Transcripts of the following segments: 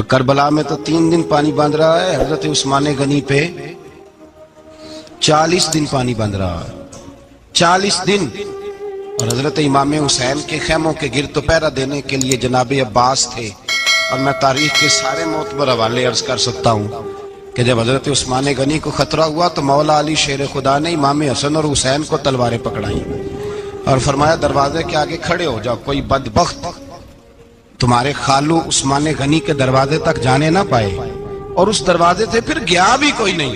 کربلا میں تو 3 دن پانی بند رہا ہے، حضرت عثمان غنی پہ 40 دن پانی بند رہا ہے، 40 دن۔ اور حضرت امام حسین کے خیموں کے گرد تو پہرا دینے کے لیے جناب عباس تھے۔ اور میں تاریخ کے سارے معتبر حوالے عرض کر سکتا ہوں کہ جب حضرت عثمان غنی کو خطرہ ہوا تو مولا علی شیر خدا نے امام حسن اور حسین کو تلواریں پکڑائیں اور فرمایا دروازے کے آگے کھڑے ہو جاؤ، کوئی بدبخت تمہارے خالو عثمان غنی کے دروازے تک جانے نہ پائے۔ اور اس دروازے سے پھر گیا بھی کوئی نہیں،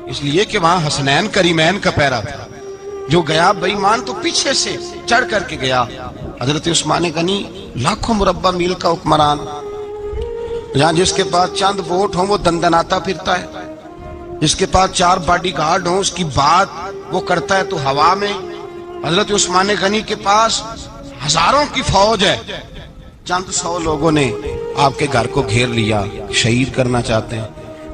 اس لیے کہ وہاں حسنین کریمین کا پہرا تھا۔ جو گیا بے ایمان تو پیچھے سے چڑھ کر کے گیا۔ حضرت عثمان غنی لاکھوں مربع میل کا حکمران، جہاں جس کے پاس چند ووٹ ہوں وہ دندناتا پھرتا ہے، جس کے پاس 4 باڈی گارڈ ہوں اس کی بات وہ کرتا ہے تو ہوا میں۔ حضرت عثمان غنی کے پاس ہزاروں کی فوج ہے، چند 100 لوگوں نے آپ کے گھر کو گھیر لیا، شہید کرنا چاہتے ہیں۔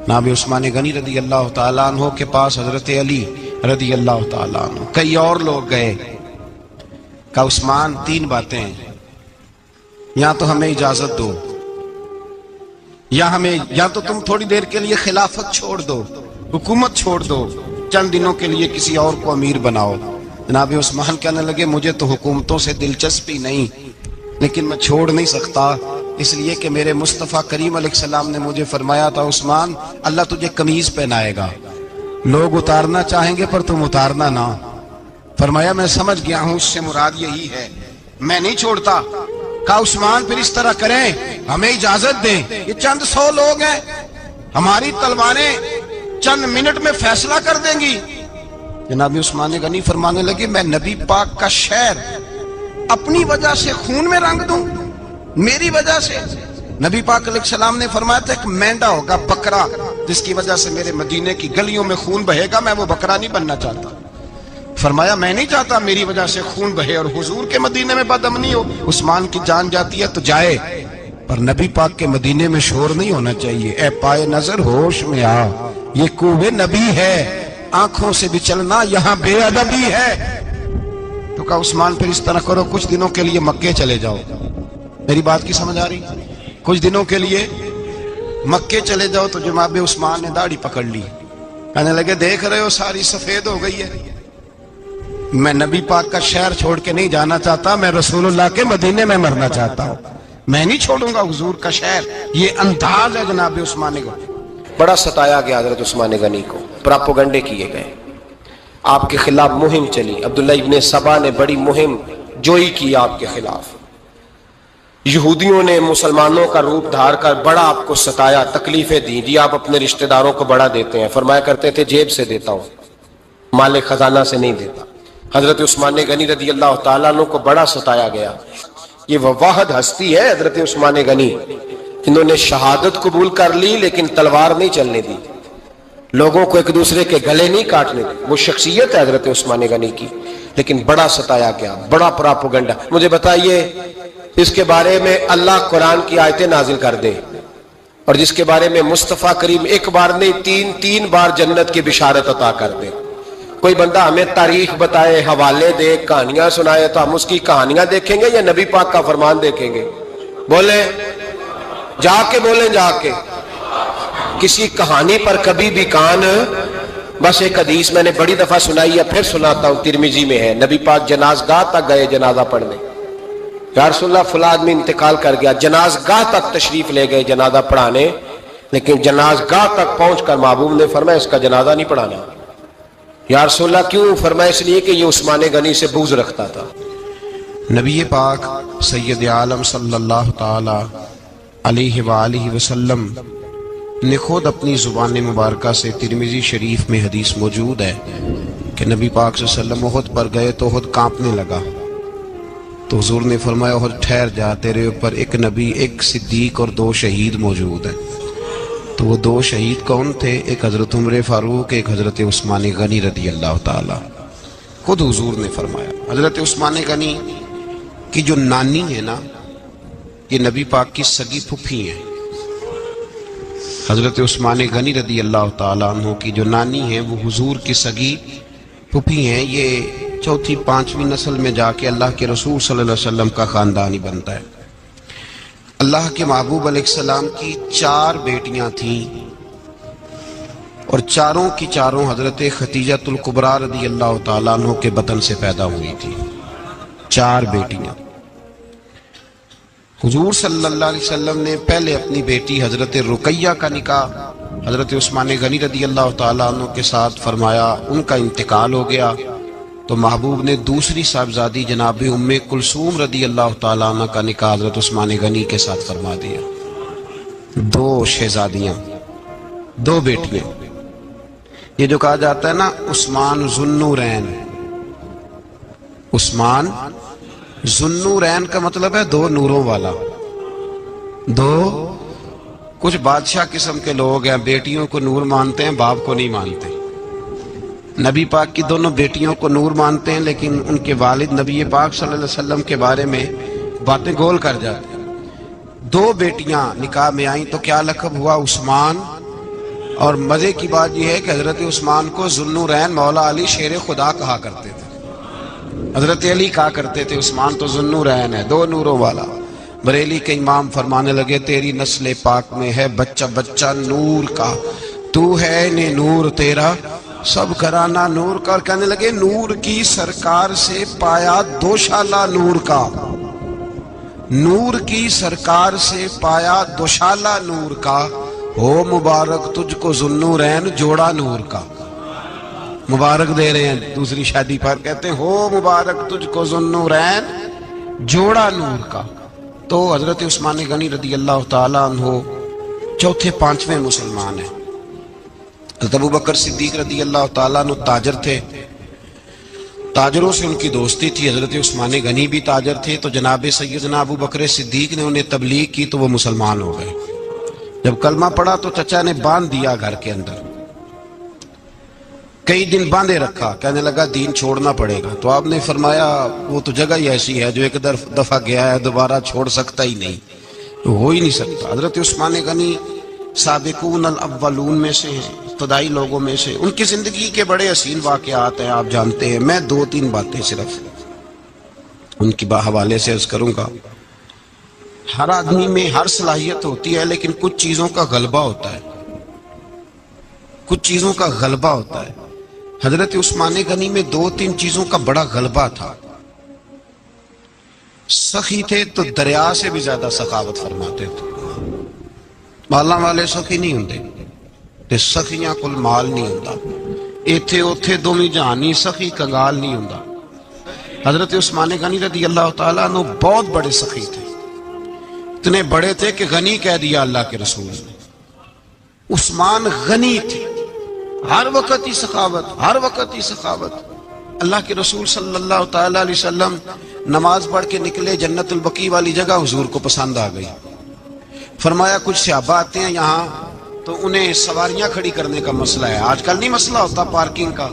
جناب عثمان غنی رضی اللہ تعالیٰ عنہ کے پاس حضرت علی رضی اللہ تعالیٰ عنہ، کئی اور لوگ گئے۔ کہا عثمان 3 باتیں ہیں، یا تو ہمیں اجازت دو، یا تو تم تھوڑی دیر کے لیے خلافت چھوڑ دو، حکومت چھوڑ دو، چند دنوں کے لیے کسی اور کو امیر بناؤ۔ جناب عثمان کہنے لگے مجھے تو حکومتوں سے دلچسپی نہیں، لیکن میں چھوڑ نہیں سکتا، اس لیے کہ میرے مصطفیٰ کریم علیہ السلام نے مجھے فرمایا تھا عثمان اللہ تجھے قمیض پہنائے گا، لوگ اتارنا چاہیں گے پر تم اتارنا نہ۔ فرمایا میں سمجھ گیا ہوں، اس سے مراد یہی ہے، میں نہیں چھوڑتا۔ کہا عثمان پھر اس طرح کریں، ہمیں اجازت دیں، یہ چند 100 لوگ ہیں، ہماری تلواریں چند منٹ میں فیصلہ کر دیں گی۔ جناب عثمان غنی فرمانے لگے میں نبی پاک کا شہر اپنی وجہ سے خون میں رنگ دوں، میری وجہ سے؟ نبی پاک علیہ السلام نے فرمایا تھا ایک مینڈا ہوگا، بکرا، جس کی وجہ سے میرے مدینے کی گلیوں میں خون بہے گا، میں وہ بکرا نہیں بننا چاہتا۔ فرمایا میں نہیں چاہتا میری وجہ سے خون بہے اور حضور کے مدینے میں بدامنی ہو۔ عثمان کی جان جاتی ہے تو جائے، پر نبی پاک کے مدینے میں شور نہیں ہونا چاہیے۔ اے پائے نظر ہوش میں آ، یہ کوہ نبی ہے، آنکھوں سے بھی چلنا یہاں بے ادبی ہے۔ تو کہا عثمان پھر اس طرح کرو، کچھ دنوں کے لیے مکے چلے جاؤ۔ میری بات کی سمجھ آ رہی؟ کچھ دنوں کے لیے مکے چلے جاؤ۔ تو جناب عثمان نے داڑھی پکڑ لی، کہنے لگے دیکھ رہے ہو ساری سفید ہو گئی ہے، میں نبی پاک کا شہر چھوڑ کے نہیں جانا چاہتا، میں رسول اللہ کے مدینے میں مرنا چاہتا ہوں، میں نہیں چھوڑوں گا حضور کا شہر۔ یہ انداز ہے جناب عثمان غنی۔ بڑا ستایا گیا حضرت عثمان غنی کو، پراپوگنڈے کیے گئے، آپ کے خلاف مہم چلی، عبداللہ ابن سبا نے بڑی مہم جوئی کی آپ کے خلاف، یہودیوں نے مسلمانوں کا روپ دھار کر بڑا آپ کو ستایا، تکلیفیں دی۔ جی آپ اپنے رشتہ داروں کو بڑا دیتے ہیں، فرمایا کرتے تھے جیب سے دیتا ہوں، مال خزانہ سے نہیں دیتا۔ حضرت عثمان غنی رضی اللہ تعالیٰ عنہ کو بڑا ستایا گیا۔ یہ وہ واحد ہستی ہے حضرت عثمان غنی، انہوں نے شہادت قبول کر لی لیکن تلوار نہیں چلنے دی، لوگوں کو ایک دوسرے کے گلے نہیں کاٹنے دی۔ وہ شخصیت ہے حضرت عثمان غنی کی، لیکن بڑا ستایا گیا، بڑا پراپوگنڈا۔ مجھے بتائیے اس کے بارے میں اللہ قرآن کی آیتیں نازل کر دے، اور جس کے بارے میں مصطفیٰ کریم ایک بار نہیں تین بار جنت کی بشارت عطا کر دے، کوئی بندہ ہمیں تاریخ بتائے، حوالے دے، کہانیاں سنائے، تو ہم اس کی کہانیاں دیکھیں گے یا نبی پاک کا فرمان دیکھیں گے؟ بولیں، جا کے بولیں، جا کے۔ کسی کہانی پر کبھی بھی کان، بس ایک حدیث میں نے بڑی دفعہ سنائی ہے، پھر سناتا ہوں، ترمذی میں ہے، نبی پاک جنازگاہ تک گئے جنازہ پڑھنے، یا رسول اللہ فلاں آدمی انتقال کر گیا، جنازگاہ تک تشریف لے گئے جنازہ پڑھانے، لیکن جنازگاہ تک پہنچ کر محبوب نے فرمایا اس کا جنازہ نہیں پڑھانا۔ یا رسول اللہ کیوں؟ فرمایا اس لیے کہ یہ عثمان غنی سے بغض رکھتا تھا۔ نبی پاک سید عالم صلی اللہ تعالی علیہ وآلہ وسلم نے خود اپنی زبان مبارکہ سے، ترمذی شریف میں حدیث موجود ہے کہ نبی پاک صلی اللہ علیہ وسلم احد پر گئے تو احد کانپنے لگا، تو حضور نے فرمایا احد ٹھہر جا، تیرے اوپر ایک نبی، ایک صدیق اور 2 شہید موجود ہیں۔ تو وہ 2 شہید کون تھے؟ ایک حضرت عمر فاروق، ایک حضرت عثمان غنی رضی اللہ تعالی۔ خود حضور نے فرمایا حضرت عثمان غنی کی جو نانی ہے نا، یہ نبی پاک کی سگی پھپھی ہیں۔ حضرت عثمان غنی رضی اللہ تعالیٰ عنہ کی جو نانی ہیں وہ حضور کی سگی پھپھی ہیں۔ یہ 4تھی 5ویں نسل میں جا کے اللہ کے رسول صلی اللہ علیہ وسلم کا خاندان ہی بنتا ہے۔ اللہ کے محبوب علیہ السلام کی 4 بیٹیاں تھیں اور چاروں کی چاروں حضرت خدیجہ الکبریٰ رضی اللہ تعالیٰ عنہ کے بطن سے پیدا ہوئی تھی. 4 بیٹیاں. حضور صلی اللہ علیہ وسلم نے پہلے اپنی بیٹی حضرت رقیہ کا نکاح حضرت عثمان غنی رضی اللہ تعالیٰ عنہ کے ساتھ فرمایا. ان کا انتقال ہو گیا تو محبوب نے دوسری صاحبزادی جناب ام کلثوم رضی اللہ تعالیٰ عنہ کا نکاح حضرت عثمان غنی کے ساتھ فرما دیا. 2 شہزادیاں، 2 بیٹیاں. یہ جو کہا جاتا ہے نا عثمان ذوالنورین، عثمان ذوالنورین کا مطلب ہے 2 نوروں والا. 2 کچھ بادشاہ قسم کے لوگ ہیں، بیٹیوں کو نور مانتے ہیں، باپ کو نہیں مانتے. نبی پاک کی دونوں بیٹیوں کو نور مانتے ہیں، لیکن ان کے والد نبی پاک صلی اللہ علیہ وسلم کے بارے میں باتیں گول کر جاتے ہیں. 2 بیٹیاں نکاح میں آئیں تو کیا لقب ہوا؟ عثمان. اور مزے کی بات یہ ہے کہ حضرت عثمان کو ذوالنورین مولا علی شیر خدا کہا کرتے تھے. حضرت علی کہا کرتے تھے عثمان تو ذوالنورین ہے، 2 نوروں والا. بریلی کے امام فرمانے لگے تیری نسل پاک میں ہے بچہ بچہ نور کا، تو ہے نے نور تیرا سب گھرانہ نور کا. اور کہنے لگے نور کی سرکار سے پایا 2 شالہ نور کا، نور کی سرکار سے پایا 2 شالہ نور کا، ہو مبارک تجھ کو ذوالنورین جوڑا نور کا. مبارک دے رہے ہیں دوسری شادی پر، کہتے ہیں ہو مبارک تجھ کو ذوالنورین جوڑا نور کا. تو حضرت عثمان غنی رضی اللہ تعالیٰ عنہ 4 5ویں مسلمان ہیں. حضرت ابوبکر صدیق رضی اللہ تعالیٰ عنہ تاجر تھے، تاجروں سے ان کی دوستی تھی. حضرت عثمان غنی بھی تاجر تھے، تو جناب سیدنا ابوبکر صدیق نے انہیں تبلیغ کی تو وہ مسلمان ہو گئے. جب کلمہ پڑھا تو چچا نے باندھ دیا گھر کے اندر، کئی دن باندھے رکھا، کہنے لگا دین چھوڑنا پڑے گا. تو آپ نے فرمایا وہ تو جگہ ہی ایسی ہے جو ایک دفعہ گیا ہے دوبارہ چھوڑ سکتا ہی نہیں، ہو ہی نہیں سکتا. حضرت عثمان غنی سابقون الاولون میں سے ہیں، ابتدائی لوگوں میں سے. ان کی زندگی کے بڑے حسین واقعات ہیں، آپ جانتے ہیں. میں 2-3 باتیں صرف ان کی حوالے سے عرض کروں گا. ہر آدمی میں ہر صلاحیت ہوتی ہے، لیکن کچھ چیزوں کا غلبہ ہوتا ہے، کچھ چیزوں کا غلبہ ہوتا ہے. حضرت عثمان غنی میں 2-3 چیزوں کا بڑا غلبہ تھا. سخی تھے تو دریا سے بھی زیادہ سخاوت فرماتے تھے. مالاں والے سخی نہیں ہوندے تے سخیاں کل مال نہیں ہوندا. ایتھے اوتھے دومی جہانی سخی کنگال نہیں ہوندا. حضرت عثمان غنی رضی اللہ تعالیٰ عنہ بہت بڑے سخی تھے، اتنے بڑے تھے کہ غنی کہہ دیا اللہ کے رسول نے. عثمان غنی تھے، ہر وقت ہی سخاوت، ہر وقت ہی سخاوت. اللہ کے رسول صلی اللہ تعالیٰ علیہ وسلم نماز پڑھ کے نکلے، جنت البقیع والی جگہ حضور کو پسند آ گئی. فرمایا کچھ صحابہ آتے ہیں یہاں تو انہیں سواریاں کھڑی کرنے کا مسئلہ ہے. آج کل نہیں مسئلہ ہوتا پارکنگ کا،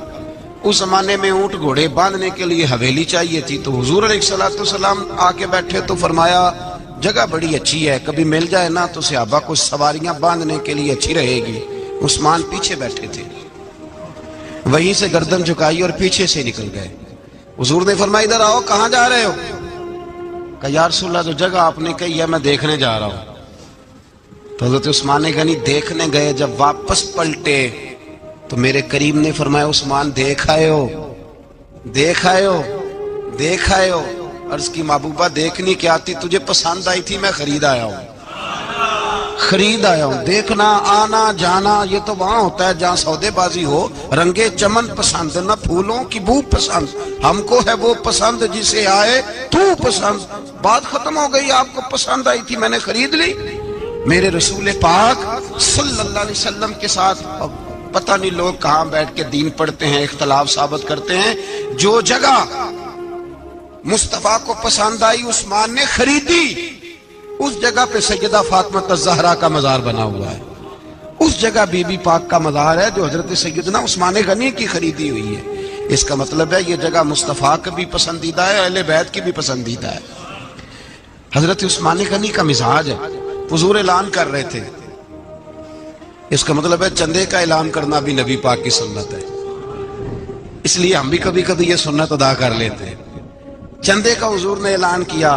اس زمانے میں اونٹ گھوڑے باندھنے کے لیے حویلی چاہیے تھی. تو حضور علیہ السلام آ کے بیٹھے تو فرمایا جگہ بڑی اچھی ہے، کبھی مل جائے نا تو صحابہ کو سواریاں باندھنے کے لیے اچھی رہے گی. عثمان پیچھے بیٹھے تھے، وہیں سے گردن جھکائی اور پیچھے سے نکل گئے. حضور نے فرمایا ادھر آؤ، کہاں جا رہے ہو؟ کہا یا رسول اللہ جو جگہ آپ نے کہی ہے میں دیکھنے جا رہا ہوں. تو حضرت عثمان غنی دیکھنے گئے، جب واپس پلٹے تو میرے کریم نے فرمایا عثمان دیکھ آئے ہو، دیکھ آئے ہو، دیکھ آئے ہو. عرض کی محبوبہ دیکھنی کیا تھی، تجھے پسند آئی تھی، میں خرید آیا ہوں، خرید آیا ہوں. دیکھنا آنا جانا یہ تو وہاں ہوتا ہے جہاں سودے بازی ہو. رنگے چمن پسند نہ پھولوں کی بو پسند، ہم کو ہے وہ پسند جسے آئے تو پسند. بات ختم ہو گئی، آپ کو پسند آئی تھی میں نے خرید لی. میرے رسول پاک صلی اللہ علیہ وسلم کے ساتھ پتہ نہیں لوگ کہاں بیٹھ کے دین پڑھتے ہیں، اختلاف ثابت کرتے ہیں. جو جگہ مصطفیٰ کو پسند آئی عثمان نے خریدی، اس جگہ پہ سیدہ فاطمہ الزہرا کا مزار بنا ہوا ہے. اس جگہ بی بی پاک کا مزار ہے جو حضرت سیدنا عثمان غنی کی خریدی ہوئی ہے. اس کا مطلب ہے یہ جگہ مصطفیٰ کا بھی پسندیدہ ہے، اہل بیت کی بھی پسندیدہ ہے. حضرت عثمان غنی کا مزاج ہے. حضور اعلان کر رہے تھے، اس کا مطلب ہے چندے کا اعلان کرنا بھی نبی پاک کی سنت ہے، اس لیے ہم بھی کبھی کبھی یہ سنت ادا کر لیتے ہیں. چندے کا حضور نے اعلان کیا،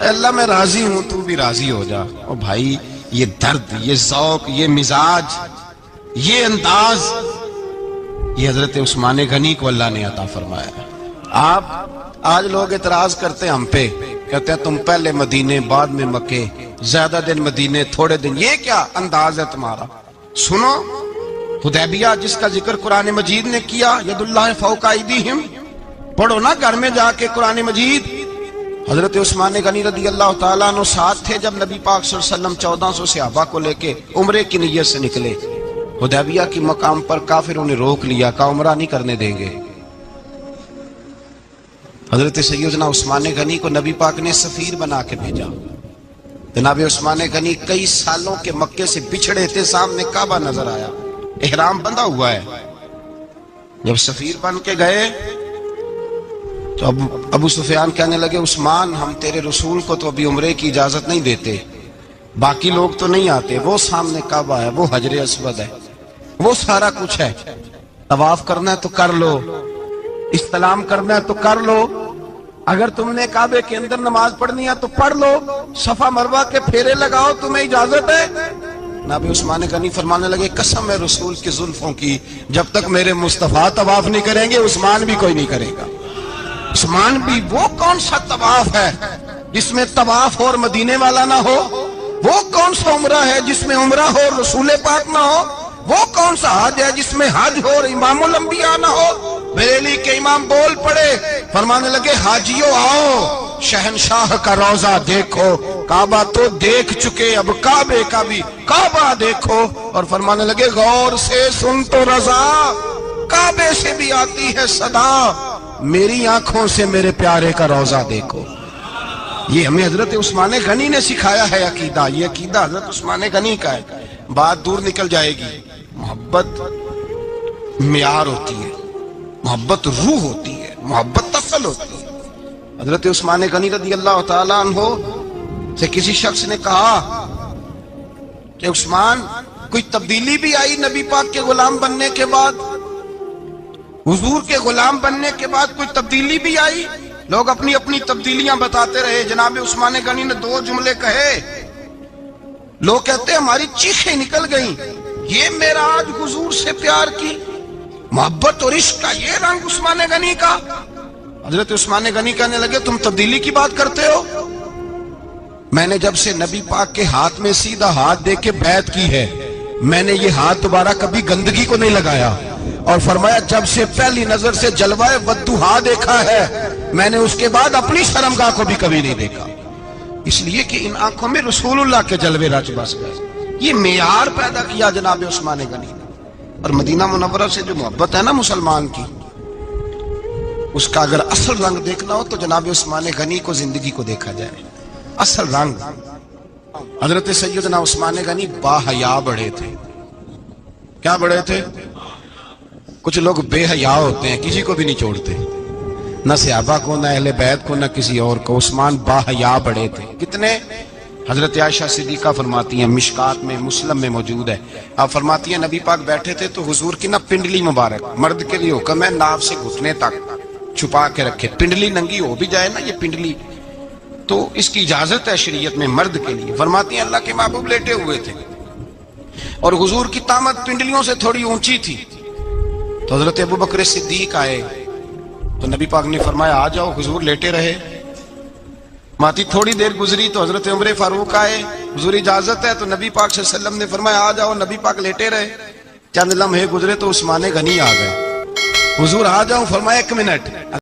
اے اللہ میں راضی ہوں تو بھی راضی ہو جا. اور بھائی یہ درد، یہ ذوق، یہ مزاج، یہ انداز، یہ حضرت عثمان غنی کو اللہ نے عطا فرمایا. آپ آج لوگ اعتراض کرتے ہیں ہم پہ، کہتے ہیں تم پہلے مدینے بعد میں مکے، زیادہ دن مدینے تھوڑے دن. یہ کیا انداز ہے تمہارا؟ سنو حدیبیہ جس کا ذکر قرآن مجید نے کیا، ید اللہ فوق ایدیہم، پڑھو نا گھر میں جا کے قرآن مجید. حضرت عثمان غنی رضی اللہ تعالیٰ عنہ ساتھ تھے جب نبی پاک صلی اللہ علیہ وسلم 1400 صحابہ کو لے کے عمرے کی نیت سے نکلے. حدیبیہ کی مقام پر کافروں نے روک لیا، کہا عمرہ نہیں کرنے دیں گے. حضرت سیدنا عثمان غنی کو نبی پاک نے سفیر بنا کے بھیجا. جناب عثمان غنی کئی سالوں کے مکے سے بچھڑے تھے، سامنے کعبہ نظر آیا، احرام بندھا ہوا ہے. جب سفیر بن کے گئے تو ابو سفیان کہنے لگے عثمان ہم تیرے رسول کو تو ابھی عمرے کی اجازت نہیں دیتے، باقی لوگ تو نہیں آتے، وہ سامنے کعبہ ہے، وہ حجر اسود ہے، وہ سارا کچھ ہے، طواف کرنا ہے تو کر لو، استلام کرنا ہے تو کر لو، اگر تم نے کعبے کے اندر نماز پڑھنی ہے تو پڑھ لو، صفا مروہ کے پھیرے لگاؤ، تمہیں اجازت ہے. نبی عثمان غنی فرمانے لگے قسم ہے رسول کی زلفوں کی، جب تک میرے مصطفیٰ طواف نہیں کریں گے عثمان بھی کوئی نہیں کرے گا. عثمان بھی وہ کون سا طواف ہے جس میں طواف اور مدینے والا نہ ہو؟ وہ کون سا عمرہ ہے جس میں عمرہ ہو اور رسول پاک نہ ہو؟ وہ کون سا حج ہے جس میں حج ہو اور امام الانبیاء نہ ہو؟ بریلی کے امام بول پڑے، فرمانے لگے حاجیوں آؤ شہنشاہ کا روضہ دیکھو، کعبہ تو دیکھ چکے اب کعبے کا بھی کعبہ دیکھو. اور فرمانے لگے غور سے سن تو رضا، کعبے سے بھی آتی ہے صدا، میری آنکھوں سے میرے پیارے کا روضہ دیکھو. یہ ہمیں حضرت عثمان غنی نے سکھایا ہے عقیدہ، یہ عقیدہ حضرت عثمان غنی کا ہے. بات دور نکل جائے گی. محبت معیار ہوتی ہے، محبت روح ہوتی ہے، محبت اصل ہوتی ہے. حضرت عثمان غنی رضی اللہ تعالیٰ عنہ سے کسی شخص نے کہا کہ عثمان کوئی تبدیلی بھی آئی نبی پاک کے غلام بننے کے بعد؟ حضور کے غلام بننے کے بعد کوئی تبدیلی بھی آئی؟ لوگ اپنی اپنی تبدیلیاں بتاتے رہے. جناب عثمان غنی نے 2 جملے کہے، لوگ کہتے ہیں ہماری چیخیں نکل گئیں، یہ معراج حضور سے پیار کی محبت اور عشق کا یہ رنگ عثمان غنی کا. حضرت عثمان غنی کہنے لگے تم تبدیلی کی بات کرتے ہو؟ میں نے جب سے نبی پاک کے ہاتھ میں سیدھا ہاتھ دے کے بیعت کی ہے، میں نے یہ ہاتھ دوبارہ کبھی گندگی کو نہیں لگایا. اور فرمایا جب سے پہلی نظر سے جلوہ ودھوہا دیکھا ہے، میں نے اس کے بعد اپنی شرمگاہ کو بھی کبھی نہیں دیکھا، اس لیے کہ ان آنکھوں میں رسول اللہ کے جلوے رچ بس گئے. یہ معیار پیدا کیا جناب عثمان غنی نے. اور مدینہ منورہ سے جو محبت ہے نا مسلمان کی، اس کا اگر اصل رنگ دیکھنا ہو تو جناب عثمان غنی کو زندگی کو دیکھا جائے. اصل رنگ. حضرت سیدنا عثمان غنی با حیا بڑے تھے. کیا بڑے تھے؟ کچھ لوگ بے حیا ہوتے ہیں، کسی کو بھی نہیں چھوڑتے، نہ صحابہ کو، نہ اہل بیت کو، نہ کسی اور کو. عثمان با حیا بڑے تھے. کتنے؟ حضرت عائشہ صدیقہ فرماتی ہیں، مشکات میں مسلم میں موجود ہے، آپ فرماتی ہیں نبی پاک بیٹھے تھے تو حضور کی نا پنڈلی مبارک، مرد کے لیے حکم ہے ناف سے گھٹنے تک چھپا کے رکھے، پنڈلی ننگی ہو بھی جائے نا یہ پنڈلی تو اس کی اجازت ہے شریعت میں مرد کے لیے. فرماتی ہیں اللہ کے محبوب لیٹے ہوئے تھے اور حضور کی طامت پنڈلیوں سے تھوڑی اونچی تھی، تو حضرت ابو بکر صدیق آئے تو نبی پاک نے فرمایا آ جاؤ. حضور لیٹے رہے. ماتی تھوڑی دیر گزری تو حضرت عمر فاروق آئے، حضور اجازت ہے، تو نبی پاک صلی اللہ علیہ وسلم نے فرمایا آ جاؤ. نبی پاک لیٹے رہے. چند لمحے گزرے تو عثمان غنی آ گئے. حضور آ جاؤ، فرمایا 1 منٹ.